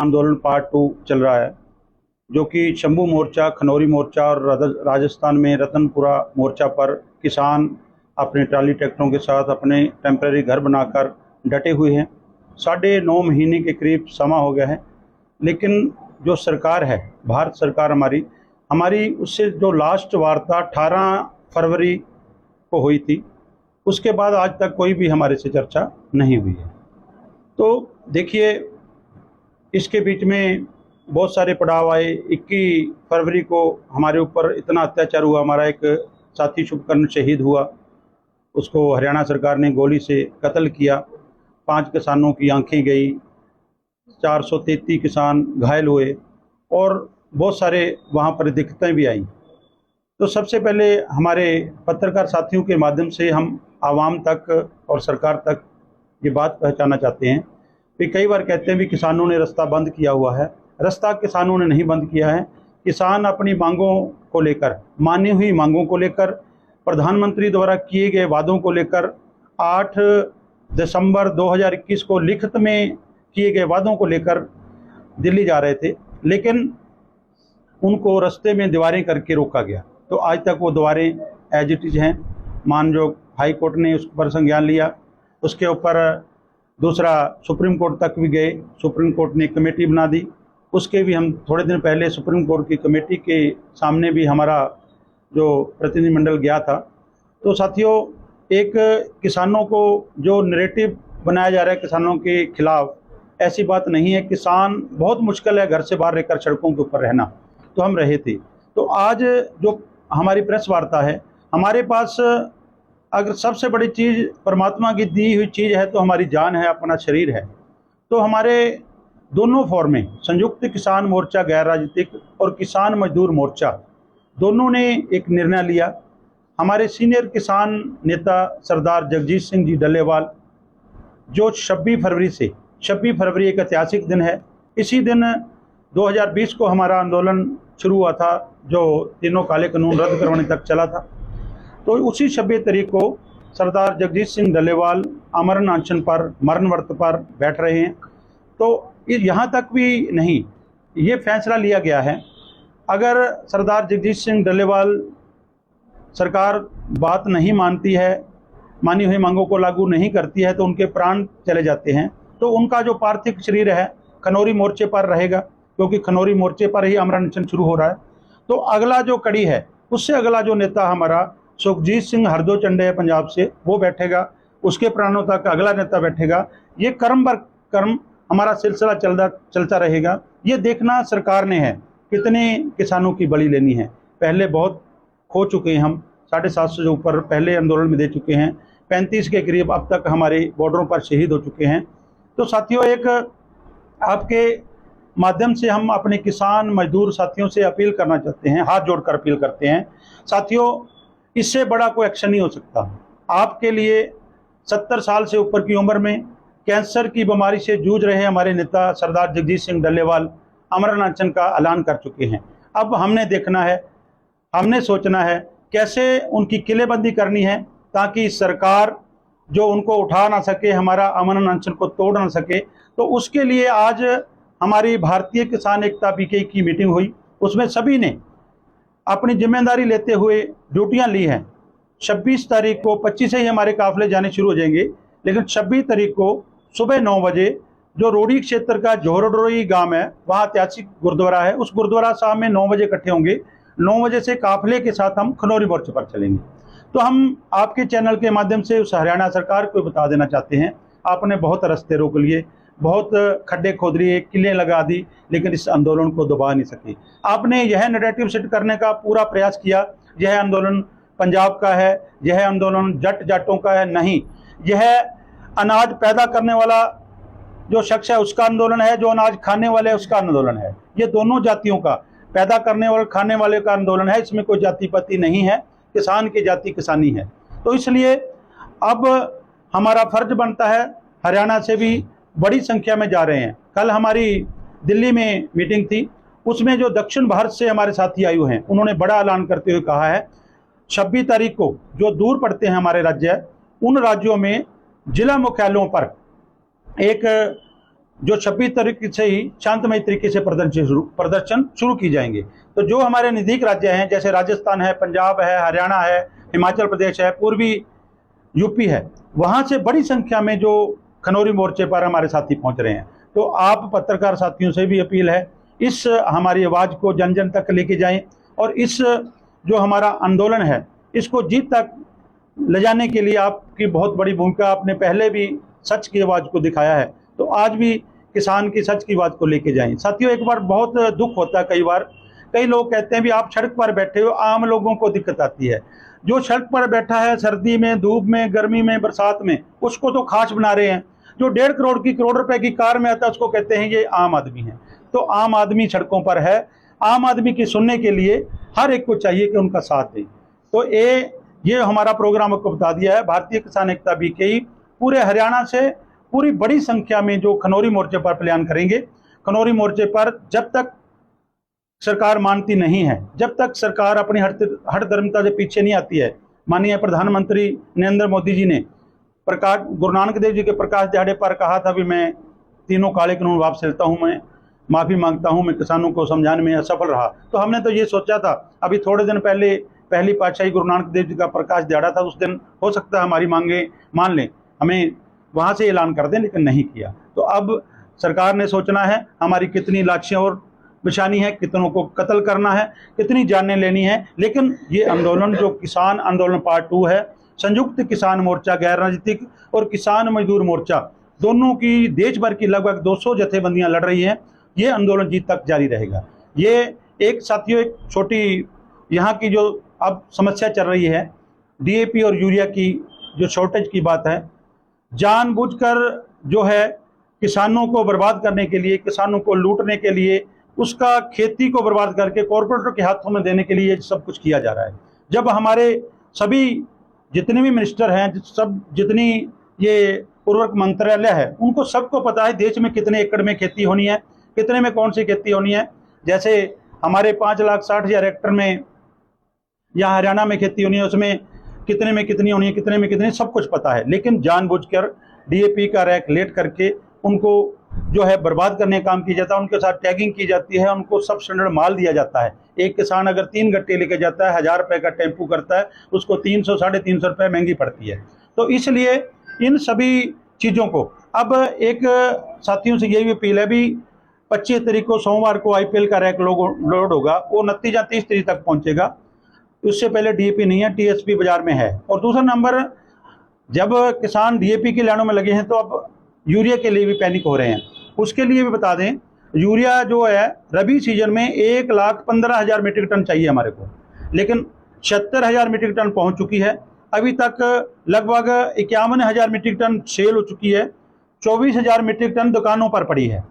आंदोलन पार्ट 2 चल रहा है, जो कि शंभू मोर्चा, खनौरी मोर्चा और राजस्थान में रतनपुरा मोर्चा पर किसान अपने ट्राली ट्रैक्टरों के साथ अपने टेम्परेरी घर बनाकर डटे हुए हैं। 9.5 महीने के करीब समा हो गया है, लेकिन जो सरकार है, भारत सरकार हमारी उससे जो लास्ट वार्ता 18 फरवरी को हुई थी, उसके बाद आज तक कोई भी हमारे से चर्चा नहीं हुई है। तो देखिए, इसके बीच में बहुत सारे पड़ाव आए। 21 फरवरी को हमारे ऊपर इतना अत्याचार हुआ, हमारा एक साथी शुभकर्ण शहीद हुआ, उसको हरियाणा सरकार ने गोली से कत्ल किया। 5 किसानों की आंखें गई, 433 किसान घायल हुए और बहुत सारे वहाँ पर दिक्कतें भी आई। तो सबसे पहले हमारे पत्रकार साथियों के माध्यम से हम आवाम तक और सरकार तक ये बात पहुँचाना चाहते हैं कि कई बार कहते हैं भी किसानों ने रास्ता बंद किया हुआ है। रास्ता किसानों ने नहीं बंद किया है। किसान अपनी मांगों को लेकर, मानी हुई मांगों को लेकर, प्रधानमंत्री द्वारा किए गए वादों को लेकर 8 दिसंबर 2021 को लिखित में किए गए वादों को लेकर दिल्ली जा रहे थे, लेकिन उनको रास्ते में दीवारें करके रोका गया। तो आज तक वो दीवारें एज इट इज़ हैं। माननीय हाई कोर्ट ने उस पर संज्ञान लिया, उसके ऊपर दूसरा सुप्रीम कोर्ट तक भी गए। सुप्रीम कोर्ट ने कमेटी बना दी, उसके भी हम थोड़े दिन पहले सुप्रीम कोर्ट की कमेटी के सामने भी हमारा जो प्रतिनिधिमंडल गया था। तो साथियों, एक किसानों को जो नैरेटिव बनाया जा रहा है किसानों के खिलाफ, ऐसी बात नहीं है। किसान बहुत मुश्किल है घर से बाहर रहकर सड़कों के ऊपर रहना, तो हम रहे थे। तो आज जो हमारी प्रेस वार्ता है, हमारे पास अगर सबसे बड़ी चीज़ परमात्मा की दी हुई चीज़ है तो हमारी जान है, अपना शरीर है। तो हमारे दोनों फॉर्में, संयुक्त किसान मोर्चा गैर राजनीतिक और किसान मजदूर मोर्चा, दोनों ने एक निर्णय लिया। हमारे सीनियर किसान नेता सरदार जगजीत सिंह जी डल्लेवाल, जो 26 फरवरी एक ऐतिहासिक दिन है। इसी दिन 2020 को हमारा आंदोलन शुरू हुआ था, जो तीनों काले कानून रद्द करवाने तक चला था। तो उसी 26 तारीख को सरदार जगजीत सिंह डल्लेवाल अमरण अनशन पर, मरण व्रत पर बैठ रहे हैं। तो यहाँ तक भी नहीं, ये फैसला लिया गया है, अगर सरदार जगजीत सिंह डल्लेवाल सरकार बात नहीं मानती है, मानी हुई मांगों को लागू नहीं करती है, तो उनके प्राण चले जाते हैं। तो उनका जो पार्थिव शरीर है खनौरी मोर्चे पर रहेगा, क्योंकि खनौरी मोर्चे पर ही अमरण अनशन शुरू हो रहा है। तो अगला जो कड़ी है, उससे अगला जो नेता हमारा सुखजीत सिंह हरदो चंडे है पंजाब से, वो बैठेगा, उसके प्राणों तक अगला नेता बैठेगा। ये कर्म बर कर्म हमारा सिलसिला चलता रहेगा। ये देखना सरकार ने है कितने किसानों की बलि लेनी है। पहले बहुत खो चुके हैं हम, 750 से ऊपर पहले आंदोलन में दे चुके हैं, 35 के करीब अब तक हमारे बॉर्डरों पर शहीद हो चुके हैं। तो साथियों, एक आपके माध्यम से हम अपने किसान मजदूर साथियों से अपील करना चाहते हैं, हाथ जोड़कर अपील करते हैं। साथियों, इससे बड़ा कोई एक्शन नहीं हो सकता। आपके लिए 70 साल से ऊपर की उम्र में कैंसर की बीमारी से जूझ रहे हमारे नेता सरदार जगजीत सिंह डल्लेवाल अमरण अनशन का ऐलान कर चुके हैं। अब हमने देखना है, हमने सोचना है कैसे उनकी किलेबंदी करनी है, ताकि सरकार जो उनको उठा ना सके, हमारा अमरण अनशन को तोड़ ना सके। तो उसके लिए आज हमारी भारतीय किसान एकता बीके की मीटिंग हुई, उसमें सभी ने अपनी जिम्मेदारी लेते हुए ड्यूटियां ली हैं। 26 तारीख को, 25 से ही हमारे काफिले जाने शुरू हो जाएंगे, लेकिन 26 तारीख को सुबह 9 बजे जो रोडी क्षेत्र का जोहरडोई गांव है, वहाँ ऐतिहासिक गुरुद्वारा है, उस गुरुद्वारा साहब में 9 बजे इकट्ठे होंगे। 9 बजे से काफिले के साथ हम खनौरी मोर्चे पर चलेंगे। तो हम आपके चैनल के माध्यम से उस हरियाणा सरकार को बता देना चाहते हैं, आपने बहुत रास्ते रोक लिए, बहुत खड्डे खोद लिए, किले लगा दी, लेकिन इस आंदोलन को दबा नहीं सके। आपने यह नैरेटिव सेट करने का पूरा प्रयास किया, यह आंदोलन पंजाब का है, यह आंदोलन जाटों का है। नहीं, यह अनाज पैदा करने वाला जो शख्स है उसका आंदोलन है, जो अनाज खाने वाले है उसका आंदोलन है। ये दोनों जातियों का, पैदा करने वाले खाने वाले का आंदोलन है। इसमें कोई जाति पाति नहीं है, किसान की जाति किसानी है। तो इसलिए अब हमारा फर्ज बनता है, हरियाणा से भी बड़ी संख्या में जा रहे हैं। कल हमारी दिल्ली में मीटिंग थी, उसमें जो दक्षिण भारत से हमारे साथी आयु हैं, उन्होंने बड़ा ऐलान करते हुए कहा है 26 तारीख को जो दूर पड़ते हैं हमारे राज्य, उन राज्यों में जिला मुख्यालयों पर एक जो 26 तारीख से ही शांतमय तरीके से प्रदर्शन शुरू की जाएंगे। तो जो हमारे नज़दीक राज्य हैं, जैसे राजस्थान है, पंजाब है, हरियाणा है, हिमाचल प्रदेश है, पूर्वी यूपी है, वहाँ से बड़ी संख्या में जो खनौरी मोर्चे पर हमारे साथी पहुँच रहे हैं। तो आप पत्रकार साथियों से भी अपील है, इस हमारी आवाज़ को जन जन तक लेके जाएं और इस जो हमारा आंदोलन है इसको जीत तक ले जाने के लिए आपकी बहुत बड़ी भूमिका। आपने पहले भी सच की आवाज़ को दिखाया है, तो आज भी किसान की सच की बात को लेके जाएं। साथियों, एक बार बहुत दुख होता है, कई बार कई लोग कहते हैं भी आप सड़क पर बैठे हो, आम लोगों को दिक्कत आती है। जो सड़क पर बैठा है सर्दी में, धूप में, गर्मी में, बरसात में, उसको तो खास बना रहे हैं। जो 1.5 करोड़ की, करोड़ रुपए की कार में आता है उसको कहते हैं ये आम आदमी है। तो आम आदमी सड़कों पर है, आम आदमी की सुनने के लिए हर एक को चाहिए कि उनका साथ दें। तो ये हमारा प्रोग्राम आपको बता दिया है। भारतीय किसान एकता BKI पूरे हरियाणा से पूरी बड़ी संख्या में जो खनौरी मोर्चे पर प्लान करेंगे। खनौरी मोर्चे पर जब तक सरकार मानती नहीं है, जब तक सरकार अपनी हठधर्मिता से पीछे नहीं आती है। माननीय प्रधानमंत्री नरेंद्र मोदी जी ने गुरु नानक देव जी के प्रकाश दिहाड़े पर कहा था भी मैं तीनों काले कानून वापस लेता हूँ, मैं माफ़ी मांगता हूँ, मैं किसानों को समझाने में असफल रहा। तो हमने तो ये सोचा था, अभी थोड़े दिन पहले पहली पातशाही गुरु नानक देव जी का प्रकाश दिहाड़ा था, उस दिन हो सकता है हमारी मांगे मान लें, हमें वहाँ से ऐलान कर दें, लेकिन नहीं किया। तो अब सरकार ने सोचना है हमारी कितनी लाशियाँ और बिछानी है, कितनों को कत्ल करना है, कितनी जानें लेनी है। लेकिन ये आंदोलन जो किसान आंदोलन पार्ट 2 है, संयुक्त किसान मोर्चा गैर राजनीतिक और किसान मजदूर मोर्चा दोनों की देश भर की लगभग 200 जथेबंदियां लड़ रही हैं। ये आंदोलन जीत तक जारी रहेगा। ये एक साथियों, एक छोटी यहाँ की जो अब समस्या चल रही है DAP और यूरिया की जो शॉर्टेज की बात है, जानबूझकर जो है किसानों को बर्बाद करने के लिए, किसानों को लूटने के लिए, उसका खेती को बर्बाद करके कॉरपोरेटर के हाथों में देने के लिए सब कुछ किया जा रहा है। जब हमारे सभी जितने भी मिनिस्टर हैं, सब जितनी ये उर्वरक मंत्रालय है, उनको सबको पता है देश में कितने एकड़ में खेती होनी है, कितने में कौन सी खेती होनी है। जैसे हमारे 5,60,000 हेक्टेयर में यहाँ हरियाणा में खेती होनी है, उसमें कितने में कितनी होनी है, कितने में कितनी, सब कुछ पता है। लेकिन जानबूझकर DAP का रैक लेट करके उनको जो है बर्बाद करने का काम किया जाता है, उनके साथ टैगिंग की जाती है, उनको सब स्टैंडर्ड माल दिया जाता है। एक किसान अगर 3 गट्टे लेके जाता है, 1000 रुपये का टेम्पू करता है, उसको 300 साढ़े 300 रुपये महंगी पड़ती है। तो इसलिए इन सभी चीज़ों को अब एक साथियों से यही अपील है भी 25 तारीख को सोमवार को IPL का रैक लोड होगा, वो 29 या 30 तारीख तक पहुँचेगा। उससे पहले DAP नहीं है, TSP बाजार में है। और दूसरा नंबर, जब किसान DAP की लाइनों में लगे हैं तो अब यूरिया के लिए भी पैनिक हो रहे हैं। उसके लिए भी बता दें, यूरिया जो है रबी सीजन में 1,15,000 मीट्रिक टन चाहिए हमारे को, लेकिन 76,000 मीट्रिक टन पहुंच चुकी है। अभी तक लगभग 51,000 मीट्रिक टन सेल हो चुकी है। 24,000 मीट्रिक टन दुकानों पर पड़ी है,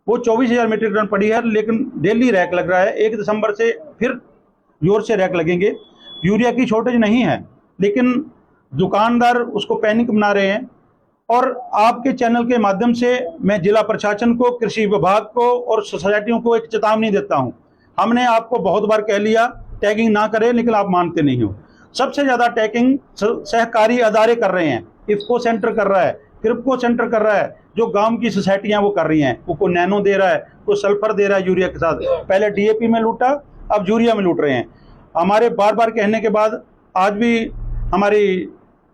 वो 24,000 मीट्रिक टन पड़ी है, लेकिन डेली रैक लग रहा है। 1 दिसंबर से फिर जोर से रैक लगेंगे। यूरिया की शॉर्टेज नहीं है, लेकिन दुकानदार उसको पैनिक बना रहे हैं। और आपके चैनल के माध्यम से मैं जिला प्रशासन को, कृषि विभाग को और सोसाइटियों को एक चेतावनी देता हूं। हमने आपको बहुत बार कह लिया टैगिंग ना करें, लेकिन आप मानते नहीं हो। सबसे ज़्यादा टैगिंग सहकारी अदारे कर रहे हैं। इफ्को सेंटर कर रहा है, क्रिप्को सेंटर कर रहा है, जो गांव की सोसाइटियां वो कर रही हैं। वो कोई नैनो दे रहा है, कोई सल्फर दे रहा है यूरिया के साथ। पहले DAP में लूटा, अब यूरिया में लूट रहे हैं। हमारे बार बार कहने के बाद आज भी हमारी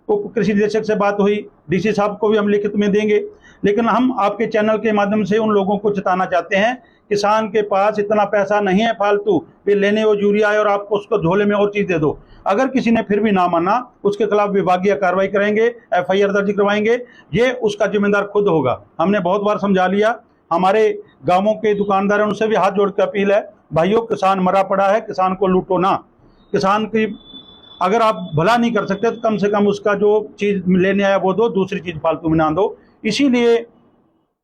उप कृषि निदेशक से बात हुई, DC साहब को भी हम लिखित में देंगे। लेकिन हम आपके चैनल के माध्यम से उन लोगों को चेताना चाहते हैं, किसान के पास इतना पैसा नहीं है फालतू भी लेने वो यूरिया है और आपको उसको झोले में और चीज़ दे दो। अगर किसी ने फिर भी ना माना, उसके खिलाफ विभागीय कार्रवाई करेंगे, FIR दर्ज करवाएंगे। ये उसका जिम्मेदार खुद होगा। हमने बहुत बार समझा लिया। हमारे गाँवों के दुकानदार हैं, उनसे भी हाथ जोड़ कर अपील है, भाइयों किसान मरा पड़ा है, किसान को लूटो ना। किसान की अगर आप भला नहीं कर सकते तो कम से कम उसका जो चीज़ लेने आया वो दो, दूसरी चीज़ फालतू में ना दो। इसीलिए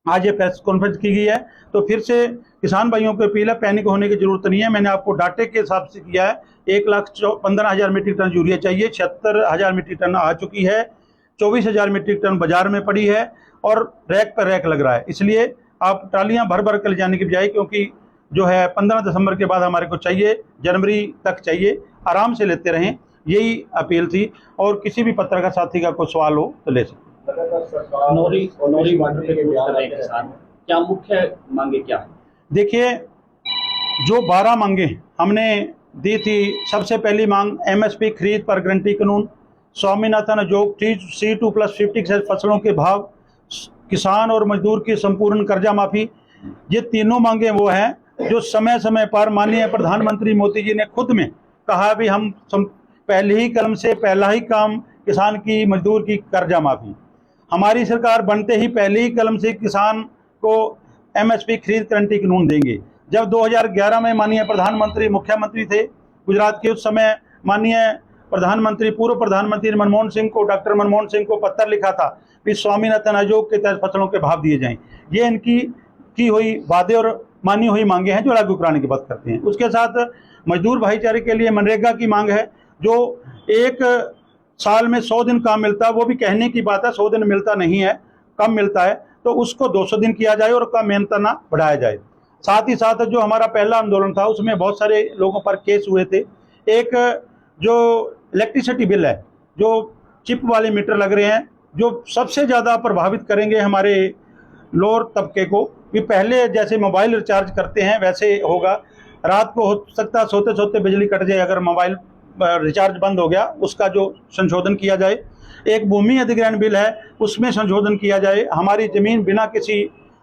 आज ये प्रेस कॉन्फ्रेंस की गई है। तो फिर से किसान भाइयों को अपील है, पैनिक होने की जरूरत नहीं है। मैंने आपको डाटे के हिसाब से किया है। 1,15,000 मीट्रिक टन यूरिया चाहिए, 76,000 मीट्रिक टन आ चुकी है, 24,000 मीट्रिक टन बाजार में पड़ी है और रैक पर रैक लग रहा है। इसलिए आप ट्रालियाँ भर भर कर ले जाने की बजाय, क्योंकि जो है 15 दिसंबर के बाद हमारे को चाहिए, जनवरी तक चाहिए, आराम से लेते रहें। यही अपील थी। और किसी भी पत्रकार साथी का कोई सवाल हो तो ले सकते। क्या मुख्य मांगे क्या है? देखिए, जो 12 मांगे हमने दी थी, सबसे पहली मांग एमएसपी खरीद पर गारंटी कानून, स्वामीनाथन आयोग C2+50 फसलों के भाव, किसान और मजदूर की संपूर्ण कर्जा माफी। ये तीनों मांगे वो हैं जो समय समय पर माननीय प्रधानमंत्री मोदी जी ने खुद में कहा भी हम पहले ही कलम से पहला ही काम किसान की मजदूर की कर्जा माफी। हमारी सरकार बनते ही पहले ही कलम से किसान को एमएसपी खरीद गारंटी कानून देंगे। जब 2011 में माननीय प्रधानमंत्री मुख्यमंत्री थे गुजरात के, उस समय माननीय प्रधानमंत्री पूर्व प्रधानमंत्री मनमोहन सिंह को, डॉक्टर मनमोहन सिंह को पत्र लिखा था कि स्वामीनाथन आयोग के तहत फसलों के भाव दिए जाएं। ये इनकी की हुई वादे और मानी हुई मांगे हैं जो लागू कराने की बात करते हैं। उसके साथ मजदूर भाईचारे के लिए मनरेगा की मांग है, जो एक साल में 100 दिन काम मिलता है, वो भी कहने की बात है, 100 दिन मिलता नहीं है, कम मिलता है, तो उसको 200 दिन किया जाए और उसका मेहनताना बढ़ाया जाए। साथ ही साथ जो हमारा पहला आंदोलन था उसमें बहुत सारे लोगों पर केस हुए थे। एक जो इलेक्ट्रिसिटी बिल है, जो चिप वाले मीटर लग रहे हैं, जो सबसे ज़्यादा प्रभावित करेंगे हमारे लोअर तबके को, कि पहले जैसे मोबाइल रिचार्ज करते हैं वैसे होगा। रात को हो सकता है सोते सोते बिजली कट जाए, अगर मोबाइल रिचार्ज बंद हो गया, उसका जो संशोधन किया जाए। एक भूमि अधिग्रहण बिल है, उसमें संशोधन किया जाए। हमारी ज़मीन बिना किसी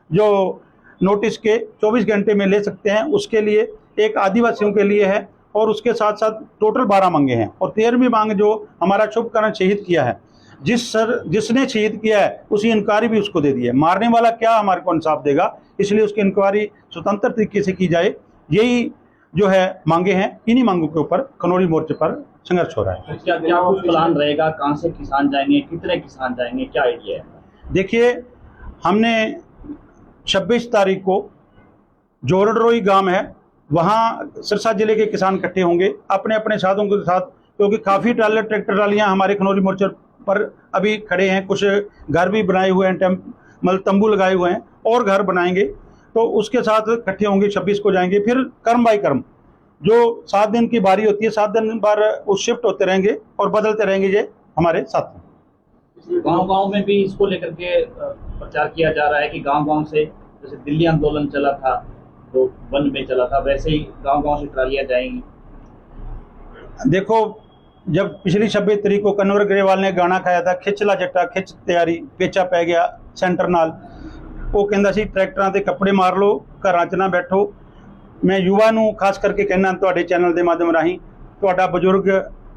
जो नोटिस के 24 घंटे में ले सकते हैं, उसके लिए एक आदिवासियों के लिए है। और उसके साथ साथ टोटल 12 मांगे हैं। और 13वीं मांग जो हमारा शुभकरण शहीद किया है, जिसने शहीद किया है उसी इंक्वायरी भी उसको दे दी है। मारने वाला क्या हमारे को इंसाफ देगा, इसलिए उसकी इंक्वायरी स्वतंत्र तरीके से की जाए। यही जो है मांगे हैं, इन्हीं मांगों के ऊपर खनौरी मोर्चे पर संघर्ष हो रहा है। क्या क्या कुछ प्लान रहेगा, कहाँ से किसान जाएंगे, कितने किसान जाएंगे, क्या आइडिया है? देखिए, हमने 26 तारीख को जोरडरोई गांव है, वहाँ सिरसा जिले के किसान इकट्ठे होंगे अपने अपने साधों के साथ, क्योंकि काफ़ी ट्रैक्टर ट्रालियाँ हमारे खनौरी मोर्चे पर अभी खड़े हैं। कुछ घर भी बनाए हुए हैं, मतलब तंबू लगाए हुए हैं, और घर बनाएंगे। तो उसके साथ इकट्ठे होंगे, 26 को जाएंगे। फिर कर्म बाई कर्म जो 7 दिन की बारी होती है, 7 दिन बार उस शिफ्ट होते रहेंगे और बदलते रहेंगे ये हमारे साथ। गांव-गांव में भी इसको लेकर के प्रचार किया जा रहा है कि गांव-गांव से, जैसे दिल्ली आंदोलन चला था तो वन में चला था, वैसे ही गांव-गांव से ट्रालियां जाएंगी। देखो, जब पिछली 26 तारीख को कन्वर ग्रेवाल ने गाना खाया था, खिचला जट्टा खिच तैयारी पेचा पै गया सेंटर नाल, वो कहता सी ट्रैक्टरां ते कपड़े मार लो, घरां च ना बैठो। मैं युवा नूं खास करके कहना, तुहाडे चैनल के माध्यम राही, तुहाडा बजुर्ग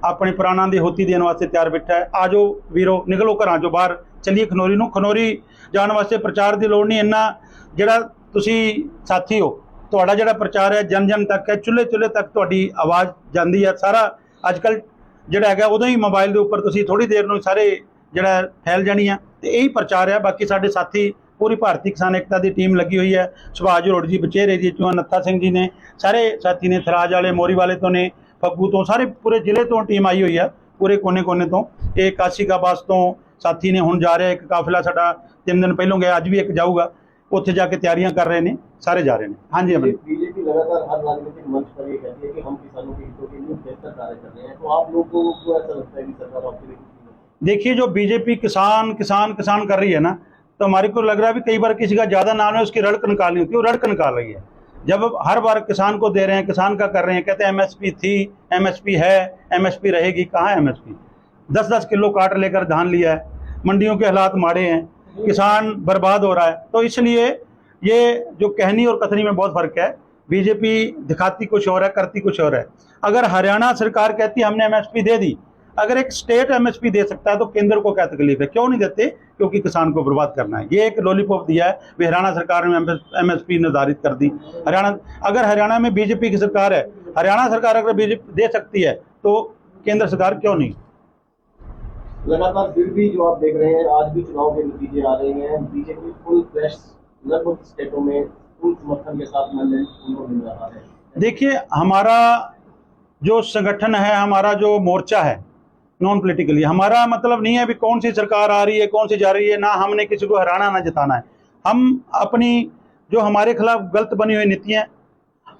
अपने प्राणां दी होती देण वास्ते तैयार बैठा है। आ जाओ वीरो, निकलो घरां चों बाहर, चलिए खनौरी नूं। खनौरी जाण वास्ते प्रचार की लोड़ नहीं, इन्ना जिहड़ा तुसीं साथी हो, तुहाडा जिहड़ा प्रचार है जन जन तक है, चुल्हे चुल्हे तक तुहाडी आवाज़ जांदी है। सारा अजकल जिहड़ा हैगा उदों ही मोबाइल के उपर तुसीं थोड़ी देर नूं सारे जिहड़ा फैल जानी है, तो यही प्रचार है। बाकी साडे साथी पूरी भारतीय किसान एकता की टीम लगी हुई है, सुभाष जरोड़ जी बचेरे जी चो, नत्था सिंह जी ने, सारे साथी ने, थराज वाले मोरी वाले तो ने, फग्गू तो, सारे पूरे जिले तो टीम आई हुई है, पूरे कोने कोने तो। एक काशी का बास तो साथी ने हुण जा रहा है, एक काफिला साडा 3 दिन पहलों गया, अज भी एक जाऊगा, उत्थे जाके तैयारियां कर रहे हैं, सारे जा रहे हैं। हाँ जी, अमन। बीजेपी लगातार हर राजनीतिक मंच पर ये कहती है कि हम किसानों के हितों के लिए बेहतर कार्य कर रहे हैं, तो आप लोगों को ऐसा लगता है कि सरकार आपके लिए? देखिए, जो बीजेपी किसान किसान किसान कर रही है ना, तो हमारे को लग रहा है भी कई बार किसी का ज़्यादा नाम है, उसकी रड़क निकालनी होती है, वो रड़क निकाल रही है। जब हर बार किसान को दे रहे हैं, किसान का कर रहे हैं, कहते हैं एमएसपी थी, एमएसपी है, एमएसपी रहेगी। कहाँ है एमएसपी? 10-10 किलो काट लेकर धान लिया है, मंडियों के हालात माड़े हैं, किसान बर्बाद हो रहा है। तो इसलिए ये जो कहनी और कथनी में बहुत फ़र्क है। बीजेपी दिखाती कुछ और है, करती कुछ और है। अगर हरियाणा सरकार कहती हमने एमएसपी दे दी, अगर एक स्टेट एमएसपी दे सकता है तो केंद्र को क्या तकलीफ है? क्यों नहीं देते? क्योंकि किसान को बर्बाद करना है। ये एक लॉलीपॉप दिया है, हरियाणा सरकार ने एमएसपी निर्धारित कर दी। अगर हरियाणा में बीजेपी की सरकार है, हरियाणा सरकार अगर बीजेपी दे सकती है तो केंद्र सरकार क्यों नहीं? लगातार फिर भी जो आप देख रहे हैं, आज भी चुनाव के नतीजे आ रहे हैं, बीजेपी फुल फ्लैश लगभग स्टेटों में फुल समर्थन के साथ उनको मिल रहा है। देखिए, हमारा जो संगठन है, हमारा जो मोर्चा है नॉन पॉलिटिकली, हमारा मतलब नहीं है भी कौन सी सरकार आ रही है कौन सी जा रही है, ना हमने किसी को हराना ना जिताना है। हम अपनी जो हमारे खिलाफ गलत बनी हुई नीतियाँ,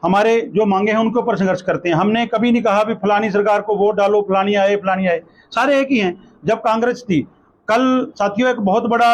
हमारे जो मांगे हैं उनके ऊपर संघर्ष करते हैं। हमने कभी नहीं कहा भी फलानी सरकार को वोट डालो, फलानी आए फलानी आए, सारे एक ही हैं। जब कांग्रेस थी, कल साथियों एक बहुत बड़ा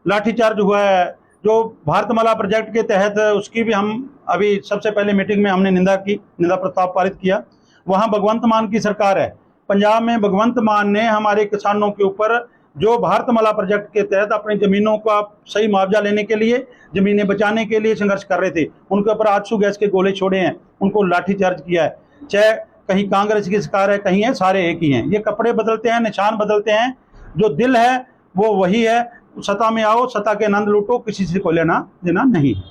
लाठीचार्ज हुआ है जो भारतमाला प्रोजेक्ट के तहत उसकी भी हम अभी सबसे पहले मीटिंग में हमने निंदा प्रस्ताव पारित किया। वहाँ भगवंत मान की सरकार है, पंजाब में भगवंत मान ने हमारे किसानों के ऊपर जो भारतमाला प्रोजेक्ट के तहत अपनी ज़मीनों का सही मुआवजा लेने के लिए, ज़मीनें बचाने के लिए संघर्ष कर रहे थे, उनके ऊपर आंसू गैस के गोले छोड़े हैं, उनको लाठीचार्ज किया है। चाहे कहीं कांग्रेस की सरकार है, कहीं है, सारे एक ही हैं। ये कपड़े बदलते हैं, निशान बदलते हैं, जो दिल है वो वही है। सत्ता में आओ, सत्ता के आनंद लूटो, किसी से कोई लेना देना नहीं है।